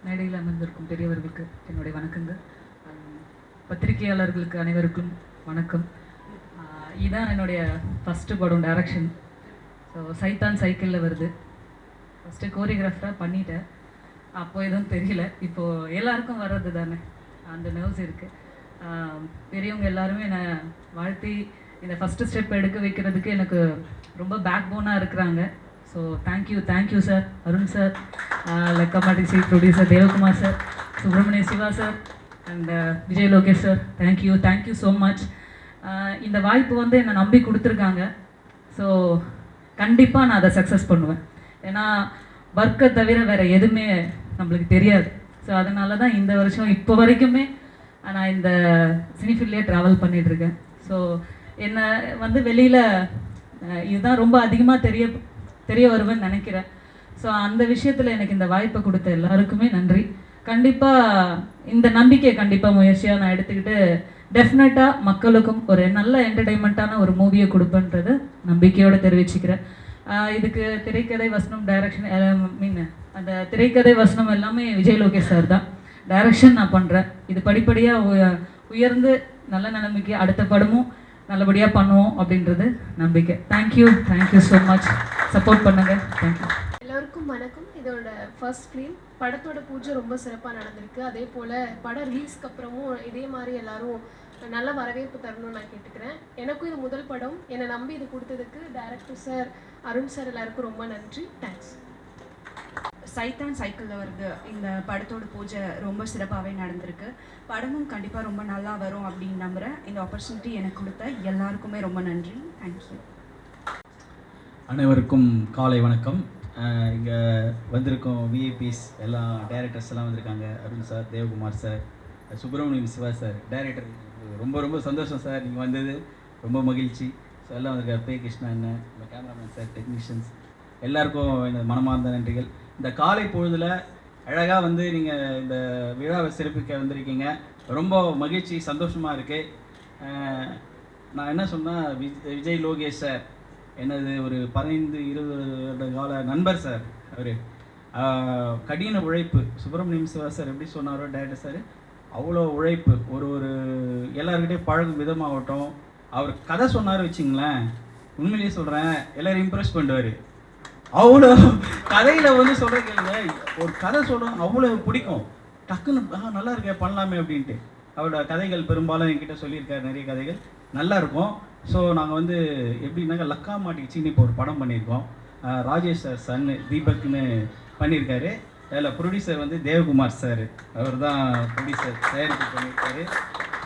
மேடையில் அமர்ந்திருக்கும் பெரியவர்களுக்கு என்னுடைய வணக்கங்கள். பத்திரிகையாளர்களுக்கு அனைவருக்கும் வணக்கம். இதுதான் என்னுடைய ஃபஸ்ட்டு படம் டைரக்ஷன். ஸோ சைத்தான் சைக்கிளில் வருது. ஃபஸ்ட்டு கோரியோகிராஃபராக பண்ணிட்டேன். அப்போ எதுவும் தெரியல. இப்போது எல்லாருக்கும் வர்றது தானே, அந்த நர்வ்ஸ் இருக்குது. பெரியவங்க எல்லாருமே என்னை வாழ்த்தி இந்த ஃபஸ்ட்டு ஸ்டெப் எடுக்க வைக்கிறதுக்கு எனக்கு ரொம்ப பேக் போனாக இருக்கிறாங்க. So thank you sir, Arun sir, லக்கமாட்டி producer Devakumar sir, Subramaniya Siva sir and Vijay Lokesh sir, thank you so much. இந்த வாய்ப்பு வந்து என்னை நம்பி கொடுத்துருக்காங்க. ஸோ கண்டிப்பாக நான் அதை சக்ஸஸ் பண்ணுவேன். ஏன்னா ஒர்க்கை தவிர வேறு எதுவுமே நம்மளுக்கு தெரியாது. ஸோ அதனால தான் இந்த வருஷம் இப்போ வரைக்குமே நான் இந்த சினிஃபீல்ட்லேயே ட்ராவல் பண்ணிகிட்ருக்கேன். ஸோ என்னை வந்து வெளியில் இதுதான் ரொம்ப அதிகமாக தெரிய வருவேன்னு நினைக்கிறேன். ஸோ அந்த விஷயத்தில் எனக்கு இந்த வாய்ப்பை கொடுத்த எல்லாருக்குமே நன்றி. கண்டிப்பாக இந்த நம்பிக்கையை கண்டிப்பாக முயற்சியாக நான் எடுத்துக்கிட்டு டெஃபினட்டாக மக்களுக்கும் ஒரு நல்ல என்டர்டெயின்மெண்ட்டான ஒரு மூவியை கொடுப்பேன்றது நம்பிக்கையோடு தெரிவிச்சுக்கிறேன். இதுக்கு திரைக்கதை வசனம் டைரக்ஷன் அந்த திரைக்கதை வசனம் எல்லாமே விஜய் லோகேஷ் சார் தான். டைரக்ஷன் நான் பண்ணுறேன். இது படிப்படியாக உயர்ந்து நல்ல நிலைமைக்கு அடுத்த படமும் நல்லபடியாக பண்ணுவோம் அப்படின்றது நம்பிக்கை. Thank you so much. சப்போர்ட் பண்ணுங்கள். தேங்க்யூ. எல்லோருக்கும் வணக்கம். இதோட ஃபர்ஸ்ட் ஃபிலிம். படத்தோட பூஜை ரொம்ப சிறப்பாக நடந்திருக்கு. அதே போல் படம் ரிலீஸ்க்கு அப்புறமும் இதே மாதிரி எல்லாரும் நல்ல வரவேற்பு தரணும்னு நான் கேட்டுக்கிறேன். எனக்கும் இது முதல் படம். என்னை நம்பி இது கொடுத்ததுக்கு டைரக்டர் சார், அருண் சார் எல்லாருக்கும் ரொம்ப நன்றி. தேங்க்ஸ். சைத்தான் சைக்கிளில் வருது. இந்த படத்தோட பூஜை ரொம்ப சிறப்பாகவே நடந்திருக்கு. படமும் கண்டிப்பாக ரொம்ப நல்லா வரும் அப்படின்னு நம்புகிறேன். இந்த ஆப்பர்ச்சுனிட்டி எனக்கு கொடுத்த எல்லாருக்குமே ரொம்ப நன்றி. தேங்க்யூ. அனைவருக்கும் காலை வணக்கம். இங்கே வந்திருக்கோம் விஐபிஸ் எல்லாம் டைரக்டர்ஸ் எல்லாம் வந்திருக்காங்க. Arun sir, Devakumar sir, Subramaniam Siva sir, director. ரொம்ப ரொம்ப சந்தோஷம் சார், நீங்கள் வந்தது ரொம்ப மகிழ்ச்சி. ஸோ எல்லாம் வந்திருக்காரு. பே கிருஷ்ணா அண்ணன், இந்த கேமராமேன் சார், டெக்னீஷியன்ஸ் எல்லாருக்கும் எனது மனமார்ந்த நன்றிகள். இந்த காலை பொழுதில் அழகாக வந்து நீங்கள் இந்த விழாவை சிறப்பிக்க வந்திருக்கீங்க. ரொம்ப மகிழ்ச்சி, சந்தோஷமாக இருக்குது. நான் என்ன சொன்னால், விஜய் லோகேஷ் சார் எனது ஒரு 15-20 வருட கால நண்பர் சார். அவர் கடின உழைப்பு. சுப்ரமணியம் சிவா சார் எப்படி சொன்னாரோ டைரக்டர் சார், அவ்வளோ உழைப்பு. ஒரு எல்லாருக்கிட்டே பழகும் விதமாகட்டும். அவர் கதை சொன்னார் வச்சுங்களேன், உண்மையிலேயே சொல்கிறேன், எல்லோரும் இம்ப்ரெஸ் பண்ணுவார். அவ்வளோ கதையில் வந்து சொல்கிற கேளுங்க, ஒரு கதை சொல்கிறோம் அவ்வளோ பிடிக்கும். டக்குன்னு நல்லா இருக்கே பண்ணலாமே அப்படின்ட்டு அவரோட கதைகள் பெரும்பாலும் என்கிட்ட சொல்லியிருக்காரு. நிறைய கதைகள் நல்லா இருக்கும். ஸோ நாங்கள் வந்து எப்படின்னாக்கா லக்கா மாட்டிக்கிச்சின்னு இப்போ ஒரு படம் பண்ணியிருக்கோம். ராஜேஷ் சார் சன்னு தீபக்னு பண்ணியிருக்காரு. அதில் ப்ரொடியூசர் வந்து தேவகுமார் சார், அவர் தான் ப்ரொடியூசர், தயாரிப்பு பண்ணியிருக்காரு.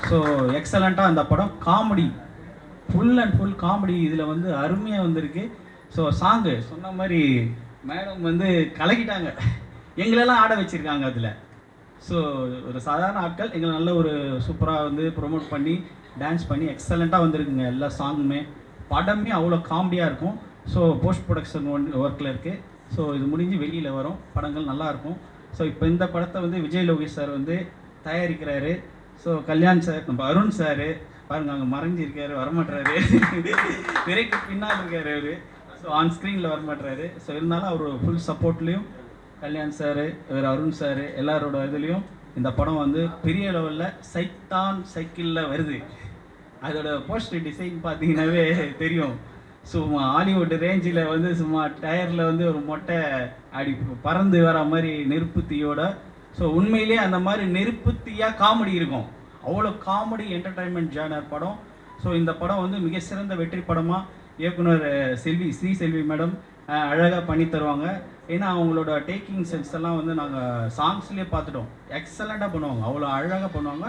ஸோ எக்ஸலண்ட்டாக அந்த படம் comedy, full and full comedy. இதில் வந்து அருமையாக வந்திருக்கு. ஸோ சாங்கு சொன்ன மாதிரி மேடம் வந்து கலக்கிட்டாங்க, எங்களெல்லாம் ஆட வச்சுருக்காங்க அதில். ஸோ ஒரு சாதாரண ஆட்கள் எங்களை நல்ல ஒரு சூப்பராக வந்து ப்ரொமோட் பண்ணி டான்ஸ் பண்ணி எக்ஸலண்ட்டாக வந்திருக்குங்க எல்லா சாங்குமே. படமே அவ்வளோ காமெடியாக இருக்கும். ஸோ போஸ்ட் ப்ரொடக்ஷன் ஒர்க்கில் இருக்குது. ஸோ இது முடிஞ்சு வெளியில் வரும், படங்கள் நல்லாயிருக்கும். ஸோ இப்போ இந்த படத்தை வந்து விஜய் லோகேஷ் சார் வந்து தயாரிக்கிறாரு. ஸோ கல்யாண் சார், நம்ம அருண் சார் பாருங்கள் அங்கே மறைஞ்சிருக்காரு, வரமாட்டுறாரு, திரைக்கு பின்னால் இருக்கார் அவர். ஸோ ஆன் ஸ்க்ரீனில் வரமாட்டுறாரு. ஸோ இருந்தாலும் அவர் ஃபுல் சப்போர்ட்லேயும் கல்யாண் சார், இவர் அருண் சார் எல்லாரோட இதுலேயும் இந்த படம் வந்து பெரிய லெவலில் சைத்தான் சைக்கிளில் வருது. அதோட போஸ்டர் டிசைன் பார்த்தீங்கன்னாவே தெரியும். சும்மா ஹாலிவுட் ரேஞ்சில் வந்து சும்மா டயரில் வந்து ஒரு மொட்டை அப்படி பறந்து வர மாதிரி நெருப்பு தீயோட. ஸோ உண்மையிலே அந்த மாதிரி நெருப்பு தீயாக காமெடி இருக்கும். அவ்வளோ காமெடி என்டர்டைன்மெண்ட் ஜானர் படம். ஸோ இந்த படம் வந்து மிக சிறந்த வெற்றி படமாக இயக்குனர் ஸ்ரீசெல்வி மேடம் அழகாக பண்ணி தருவாங்க. ஏன்னா அவங்களோட டேக்கிங் சென்ஸ் எல்லாம் வந்து நாங்கள் சாங்ஸ்லேயே பார்த்துட்டோம். எக்ஸலண்ட்டாக பண்ணுவாங்க, அவ்வளோ அழகாக பண்ணுவாங்க.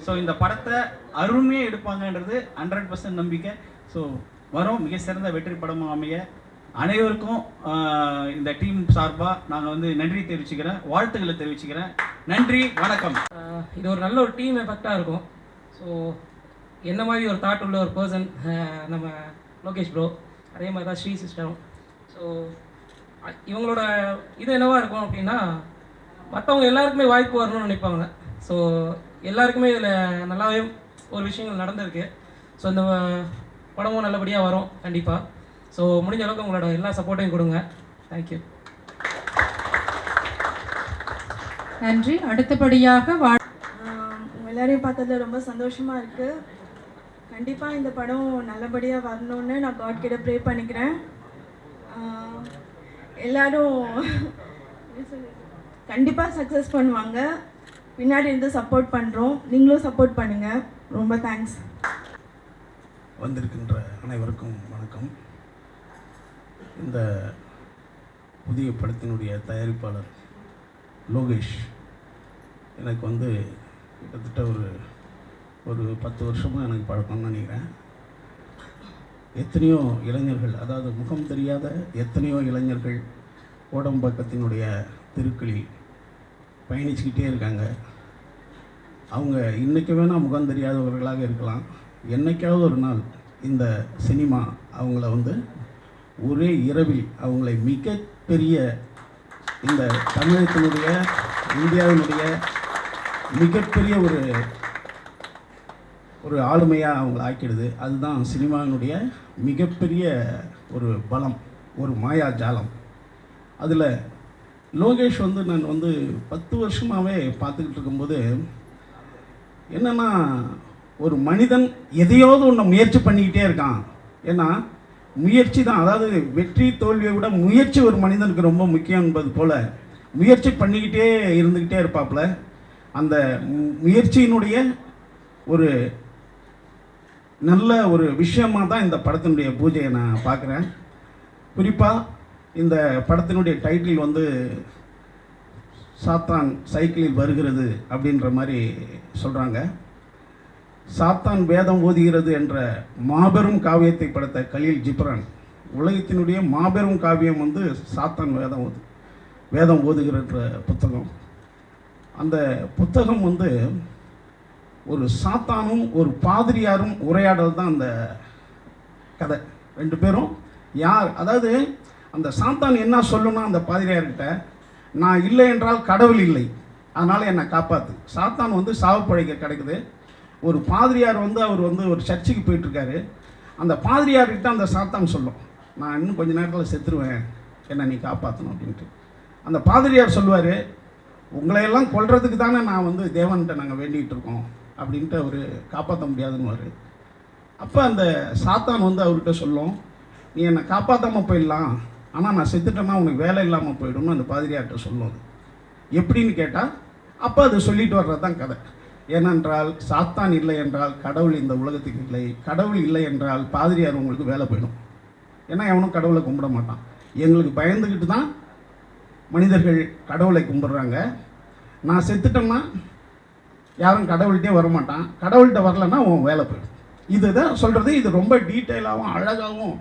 ஸோ இந்த படத்தை அருமையாக எடுப்பாங்கன்றது 100% நம்பிக்கை. ஸோ வரும் மிக சிறந்த வெற்றி படமாக அமைய அனைவருக்கும் இந்த டீம் சார்பாக நாங்கள் வந்து நன்றி தெரிவிச்சுக்கிறேன், வாழ்த்துக்களை தெரிவிச்சுக்கிறேன். நன்றி, வணக்கம். இது ஒரு நல்ல ஒரு டீம் எஃபெக்டாக இருக்கும். ஸோ என்ன மாதிரி ஒரு தாட் உள்ள ஒரு பர்சன் நம்ம லோகேஷ் ப்ரோ, அதே மாதிரி தான் ஸ்ரீ சிஸ்டரும். ஸோ இவங்களோட இது என்னவாக இருக்கும் அப்படின்னா, மற்றவங்க எல்லாருக்குமே வாய்ப்பு வரணும்னு நினைப்பாங்க. ஸோ எல்லாருக்குமே இதில் நல்லாவே ஒரு விஷயங்கள் நடந்திருக்கு. ஸோ இந்த படமும் நல்லபடியாக வரும் கண்டிப்பாக. ஸோ முடிஞ்ச அளவுக்கு உங்களோட எல்லா சப்போர்ட்டையும் கொடுங்க. தேங்க்யூ. நன்றி. அடுத்தபடியாக உங்கள் எல்லாரையும் பார்த்ததுல ரொம்ப சந்தோஷமாக இருக்குது. கண்டிப்பாக இந்த படம் நல்லபடியாக வரணும்னு நான் காட் கிட்ட ப்ரே பண்ணிக்கிறேன். எல்லாரும் கண்டிப்பாக சக்ஸஸ் பண்ணுவாங்க. பின்னாடி இருந்து சப்போர்ட் பண்ணுறோம். நீங்களும் சப்போர்ட் பண்ணுங்கள். ரொம்ப தேங்க்ஸ். வந்திருக்கின்ற அனைவருக்கும் வணக்கம். இந்த புதிய படத்தினுடைய தயாரிப்பாளர் லோகேஷ் எனக்கு வந்து கிட்டத்தட்ட ஒரு 10 வருஷமாக எனக்கு பழக்கம்னு நினைக்கிறேன். எத்தனையோ இளைஞர்கள், அதாவது முகம் தெரியாத எத்தனையோ இளைஞர்கள் கோடம்பாக்கத்தினுடைய தெருக்களில் பயணிச்சுக்கிட்டே இருக்காங்க. அவங்க இன்றைக்கி வேணால் முகம் தெரியாதவர்களாக இருக்கலாம். என்றைக்காவது ஒரு நாள் இந்த சினிமா அவங்கள வந்து ஒரே இரவில் அவங்களை மிகப்பெரிய இந்த தமிழகத்தினுடைய இந்தியாவினுடைய மிகப்பெரிய ஒரு ஆளுமையாக அவங்கள ஆக்கிடுது. அதுதான் சினிமாவினுடைய மிகப்பெரிய ஒரு பலம், ஒரு மாயாஜாலம். அதில் லோகேஷ் வந்து நான் வந்து 10 வருஷமாகவே பார்த்துக்கிட்டு இருக்கும்போது என்னென்னா, ஒரு மனிதன் எதையாவது ஒன்று முயற்சி பண்ணிக்கிட்டே இருக்கான். ஏன்னா முயற்சி தான், அதாவது வெற்றி தோல்வியை விட முயற்சி ஒரு மனிதனுக்கு ரொம்ப முக்கியம் என்பது போல் முயற்சி பண்ணிக்கிட்டே இருந்துக்கிட்டே இருப்பாப்புல. அந்த முயற்சியினுடைய ஒரு நல்ல ஒரு விஷயமாக தான் இந்த படத்தினுடைய பூஜையை நான் பார்க்குறேன். குறிப்பாக இந்த படத்தினுடைய டைட்டில் வந்து சாத்தான் சைக்கிளில் வருகிறது அப்படின்ற மாதிரி சொல்கிறாங்க. சாத்தான் வேதம் ஓதுகிறது என்ற மாபெரும் காவியத்தை படைத்த கலீல் ஜிப்ரான், உலகத்தினுடைய மாபெரும் காவியம் வந்து சாத்தான் வேதம் ஓதுகிற புத்தகம். அந்த புத்தகம் வந்து ஒரு சாத்தானும் ஒரு பாதிரியாரும் உரையாடல் தான் அந்த கதை. 2 பேரும் யார், அதாவது அந்த சாத்தான் என்ன சொல்லணும்னா அந்த பாதிரியார்கிட்ட, நான் இல்லை என்றால் கடவுள் இல்லை, அதனால் என்னை காப்பாற்று. சாத்தான் வந்து சாவு பழைக்க கிடைக்குது. ஒரு பாதிரியார் வந்து அவர் வந்து ஒரு சர்ச்சுக்கு போயிட்டுருக்காரு. அந்த பாதிரியார்கிட்ட அந்த சாத்தான் சொல்லும், நான் இன்னும் கொஞ்சம் நேரத்தில் செத்துருவேன், என்னை நீ காப்பாற்றணும் அப்படின்ட்டு. அந்த பாதிரியார் சொல்லுவார், உங்களையெல்லாம் கொல்றதுக்கு தானே நான் வந்து தேவன்கிட்ட நாங்கள் வேண்டிகிட்டு இருக்கோம் அப்படின்ட்டு அவர் காப்பாற்ற முடியாதுன்னு. அப்போ அந்த சாத்தான் வந்து அவர்கிட்ட சொல்லும், நீ என்னை காப்பாற்றாமல் போயிடலாம், ஆனால் நான் செத்துட்டேன்னா உனக்கு வேலை இல்லாமல் போயிடும்னு அந்த பாதிரியார்கிட்ட சொல்லும். எப்படின்னு கேட்டால் அப்போ அது சொல்லிட்டு வர்றது தான் கதை. ஏனென்றால் சாத்தான் இல்லை என்றால் கடவுள் இந்த உலகத்துக்கு இல்லை, கடவுள் இல்லை என்றால் பாதிரியார் உங்களுக்கு வேலை போயிடும். ஏன்னா எவனும் கடவுளை கும்பிட மாட்டான். எங்களுக்கு பயந்துக்கிட்டு தான் மனிதர்கள் கடவுளை கும்பிட்றாங்க. நான் செத்துட்டேன்னா யாரும் கடவுள்கிட்டே வரமாட்டான், கடவுள்கிட்ட வரலன்னா உன் வேலை போயிடும். இதுதான் சொல்கிறது. இது ரொம்ப டீட்டெயிலாகவும் அழகாகவும்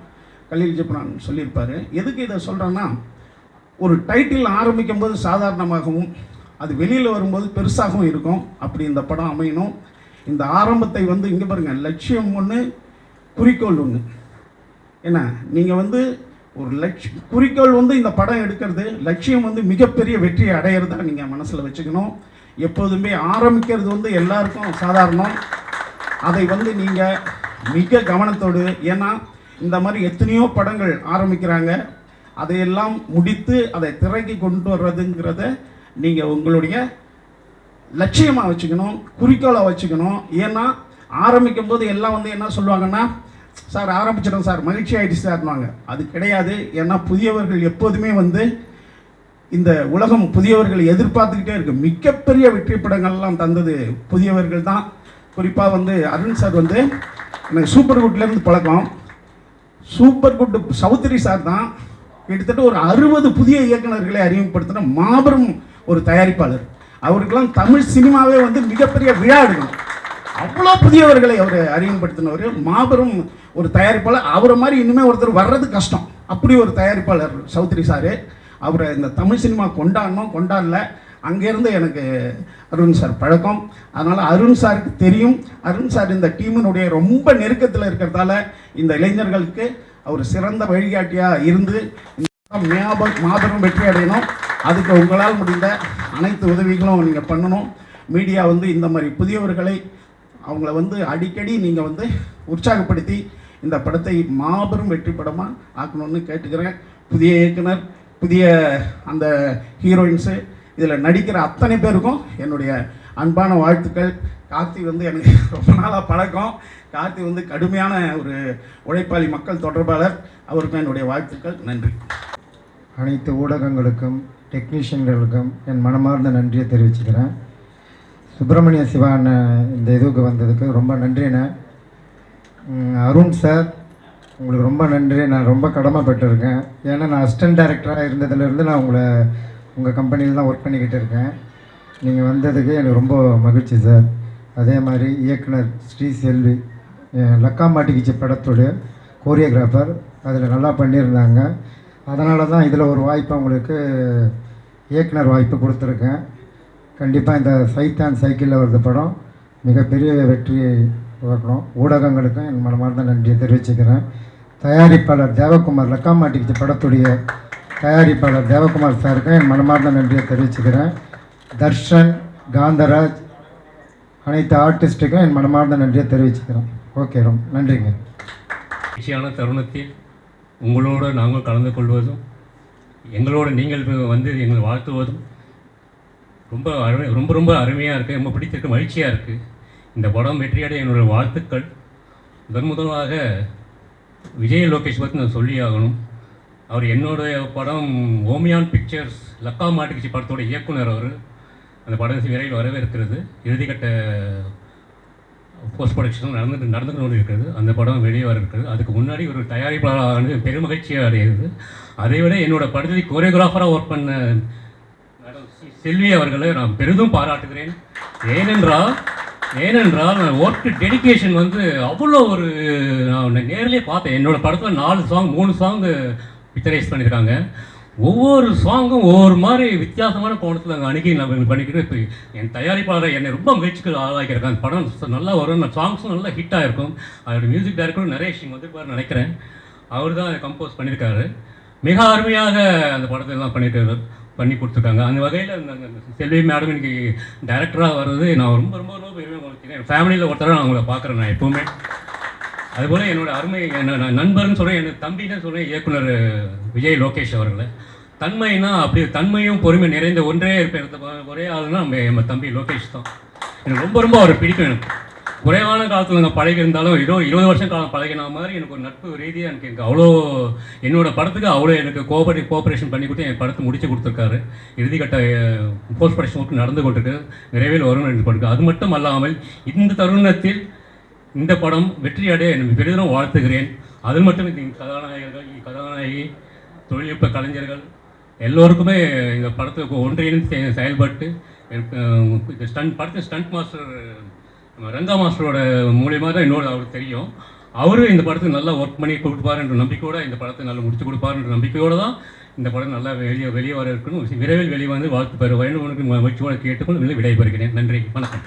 கலீல் ஜிப்ரான் சொல்லியிருப்பார். எதுக்கு இதை சொல்கிறேன்னா, ஒரு டைட்டில் ஆரம்பிக்கும் போது சாதாரணமாகவும் அது வெளியில் வரும்போது பெருசாகவும் இருக்கும். அப்படி இந்த படம் அமையணும். இந்த ஆரம்பத்தை வந்து இங்கே பாருங்கள், லட்சியம் ஒன்று, குறிக்கோள் ஒன்று. ஏன்னா நீங்கள் வந்து ஒரு குறிக்கோள் வந்து இந்த படம் எடுக்கிறது, லட்சியம் வந்து மிகப்பெரிய வெற்றியை அடையிறதா நீங்கள் மனசில் வச்சுக்கணும். எப்போதுமே ஆரம்பிக்கிறது வந்து எல்லாருக்கும் சாதாரணம். அதை வந்து நீங்கள் மிக கவனத்தோடு, ஏன்னா இந்த மாதிரி எத்தனையோ படங்கள் ஆரம்பிக்கிறாங்க, அதையெல்லாம் முடித்து அதை திரைக்கு கொண்டு வர்றதுங்கிறத நீங்கள் உங்களுடைய லட்சியமாக வச்சுக்கணும், குறிக்கோளாக வச்சுக்கணும். ஏன்னா ஆரம்பிக்கும் போது எல்லாம் வந்து என்ன சொல்லுவாங்கன்னா, சார் ஆரம்பிச்சிடும் சார், மகிழ்ச்சி ஆகிடுச்சு சார்னுவாங்க. அது கிடையாது. ஏன்னா புதியவர்கள் எப்போதுமே வந்து இந்த உலகம் புதியவர்களை எதிர்பார்த்துக்கிட்டே இருக்குது. மிகப்பெரிய வெற்றி படங்கள்லாம் தந்தது புதியவர்கள் தான். குறிப்பாக வந்து அருண் சார் வந்து எனக்கு சூப்பர் குட்லேருந்து பழக்கம். சூப்பர் குட் சௌத்ரி சார் தான் கிட்டத்தட்ட ஒரு 60 புதிய இயக்குநர்களை அறிமுகப்படுத்தின மாபெரும் ஒரு தயாரிப்பாளர். அவருக்கெல்லாம் தமிழ் சினிமாவே வந்து மிகப்பெரிய விழா எடுக்கணும். அவ்வளோ புதியவர்களை அவர் அறிமுகப்படுத்தினவர், மாபெரும் ஒரு தயாரிப்பாளர். அவரை மாதிரி இன்னுமே ஒருத்தர் வர்றது கஷ்டம். அப்படி ஒரு தயாரிப்பாளர் சௌத்ரி சார். அவரை இந்த தமிழ் சினிமா கொண்டாடல. அங்கேருந்து எனக்கு அருண் சார் பழக்கம். அதனால் அருண் சாருக்கு தெரியும். அருண் சார் இந்த டீமினுடைய ரொம்ப நெருக்கத்தில் இருக்கிறதால இந்த இளைஞர்களுக்கு அவர் சிறந்த வழிகாட்டியாக இருந்து மாபெரும் வெற்றி அடையணும். அதுக்கு உங்களால் முடிந்த அனைத்து உதவிகளும் நீங்கள் பண்ணணும். மீடியா வந்து இந்த மாதிரி புதியவர்களை அவங்கள வந்து அடிக்கடி நீங்கள் வந்து உற்சாகப்படுத்தி இந்த படத்தை மாபெரும் வெற்றி படமாக ஆக்கணும்னு கேட்டுக்கிறேன். புதிய இயக்குனர், புதிய அந்த ஹீரோயின்ஸு இதில் நடிக்கிற அத்தனை பேருக்கும் என்னுடைய அன்பான வாழ்த்துக்கள். கார்த்தி வந்து எனக்கு ரொம்ப நாளாக பழக்கம். கார்த்தி வந்து கடுமையான ஒரு உழைப்பாளி மக்கள் தொடர்பாளர். அவருக்கும் என்னுடைய வாழ்த்துக்கள். நன்றி. அனைத்து ஊடகங்களுக்கும் டெக்னீஷியன்களுக்கும் என் மனமார்ந்த நன்றியை தெரிவிச்சுக்கிறேன். சுப்பிரமணிய சிவா அண்ணன் இந்த இதுக்கு வந்ததுக்கு ரொம்ப நன்றிண்ணே. அருண் சார் உங்களுக்கு ரொம்ப நன்றி. நான் ரொம்ப கடமைப்பட்டிருக்கேன். ஏன்னா நான் அசிஸ்டன்ட் டைரக்டராக இருந்ததுலேருந்து நான் உங்கள் கம்பெனியில் தான் ஒர்க் பண்ணிக்கிட்டு இருக்கேன். நீங்கள் வந்ததுக்கு எனக்கு ரொம்ப மகிழ்ச்சி சார். அதே மாதிரி இயக்குனர் ஸ்ரீ செல்வி லக்கா மாட்டிக்கிச்சு படத்துடைய கோரியோகிராஃபர் அதில் நல்லா பண்ணியிருந்தாங்க. அதனால தான் இதில் ஒரு வாய்ப்பு உங்களுக்கு இயக்குனர் வாய்ப்பு கொடுத்துருக்கேன். கண்டிப்பாக இந்த சைத்தான் சைக்கிளில் வருது படம் மிகப்பெரிய வெற்றியை பார்க்கணும். ஊடகங்களுக்கும் என் மனமார்ந்த நன்றியை தெரிவிச்சுக்கிறேன். தயாரிப்பாளர் தேவகுமார் லக்கா மாட்டிக்கிச்சு படத்துடைய தயாரிப்பாளர் தேவகுமார் சாருக்கும் என் மனமார்ந்த நன்றியை தெரிவிச்சுக்கிறேன். தர்ஷன், காந்தராஜ், அனைத்து ஆர்டிஸ்ட்டுக்கும் என் மனமார்ந்த நன்றியை தெரிவிச்சுக்கிறேன். ஓகே, ரொம்ப நன்றிங்க. மகிழ்ச்சியான தருணத்தில் உங்களோடு நாங்கள் கலந்து கொள்வதும் எங்களோட நீங்கள் வந்து எங்களை வாழ்த்துவதும் ரொம்ப ரொம்ப அருமையாக இருக்குது. ரொம்ப பிடித்திருக்கு, மகிழ்ச்சியாக இருக்குது. இந்த படம் வெற்றியடைய என்னோடய வாழ்த்துக்கள். முதலாக விஜய் லோகேஷ் பற்றி நான் சொல்லி ஆகணும். அவர் என்னுடைய படம் ஓமியான் பிக்சர்ஸ் லக்கா மாட்டிக்கிச்சி படத்தோட இயக்குனர். அவர் அந்த படம் விரைவில் வரவேற்கிறது. இறுதிக்கட்ட போஸ்ட் ப்ரொடக்ஷன் நடந்து கொண்டு இருக்கிறது. அந்த படம் வெளியே வர இருக்கிறது. அதுக்கு முன்னாடி ஒரு தயாரிப்பாளரானது பெருமகிழ்ச்சியாக அடைகிறது. அதை விட என்னோட படத்தில் கோரியோகிராஃபராக ஒர்க் பண்ண மேடம் செல்வி அவர்களை நான் பெரிதும் பாராட்டுகிறேன். ஏனென்றால் ஒர்க்கு டெடிக்கேஷன் வந்து அவ்வளோ ஒரு நான் நேரிலே பார்த்தேன். என்னோடய படத்தில் 3 சாங் பிக்சரைஸ் பண்ணியிருக்காங்க. ஒவ்வொரு சாங்கும் ஒவ்வொரு மாதிரி வித்தியாசமான கோணத்தில் அங்கே அணுகி நான் பண்ணிக்கிட்டு இப்போ என் தயாரிப்பாளரை என்னை ரொம்ப மகிழ்ச்சிக்கு ஆளாக்கியிருக்கேன். அந்த படம் நல்லா வரும், சாங்ஸும் நல்லா ஹிட்டாக இருக்கும். அதோட மியூசிக் டைரக்டரும் நரேஷ் வந்துருப்பார் நினைக்கிறேன். அவர் தான் கம்போஸ் பண்ணியிருக்காரு. மிக அருமையாக அந்த படத்தெல்லாம் பண்ணி கொடுத்துருக்காங்க. அந்த வகையில் அந்த செல்வி மேடம் இன்னைக்கு டைரக்டராக வர்றது நான் ரொம்ப ரொம்ப ரொம்ப பெருமையாக நினைக்கிறேன். என் ஃபேமிலியில் ஒருத்தராக நான் அவங்கள பார்க்குறேன் நான் எப்போவுமே. அதுபோல் என்னோடய அருமை நான் நண்பர்னு சொல்கிறேன், எனக்கு தம்பின்னு சொல்கிறேன் இயக்குனர் விஜய் லோகேஷ் அவர்களை. தன்மைனா அப்படி தன்மையும் பொறுமை நிறைந்த ஒன்றே இருப்பேன். ஒரே ஆளுன்னா நம்ம தம்பி லோகேஷ் தான். எனக்கு ரொம்ப ரொம்ப அவர் பிடிக்கும். எனக்கு குறைவான காலத்தில் நான் பழகி இருந்தாலும் 20 வருஷம் காலம் பழகின மாதிரி எனக்கு ஒரு நட்பு ரீதியாக எனக்கு அவ்வளோ என்னோடய படத்துக்கு அவ்வளோ எனக்கு கோஆப்ரேஷன் பண்ணி கொடுத்து என் படத்தை முடிச்சு கொடுத்துருக்காரு. இறுதிக்கட்ட போஸ்ட் ப்ரொடக்ஷன் ஒர்க் நடந்து கொண்டிருக்கு. விரைவில் வரும் என்று படுக்கு. அது மட்டும் அல்லாமல் இந்த தருணத்தில் இந்த படம் வெற்றி அடைய எனக்கு பெரிதும் வாழ்த்துகிறேன். அது மட்டும் கதாநாயகி, தொழில்நுட்ப கலைஞர்கள் எல்லோருக்குமே இந்த படத்துக்கு ஒன்றிணைந்து செயல்பட்டு படத்தின் ஸ்டண்ட் மாஸ்டர் ரங்கா மாஸ்டரோட மூலியமாக தான் அவருக்கு தெரியும். அவரும் இந்த படத்துக்கு நல்லா ஒர்க் பண்ணி கொடுப்பார் என்ற நம்பிக்கையோடு இந்த படத்தை நல்லா முடிச்சு கொடுப்பார் என்ற நம்பிக்கையோடு தான் இந்த படம் நல்லா வெளியே வர இருக்கணும். விரைவில் வெளியே வந்து வாழ்த்து பெற வேண்டும். மகிழ்ச்சியோடு கேட்டுக்கொண்டு விடைபெறுகிறேன். நன்றி, வணக்கம்.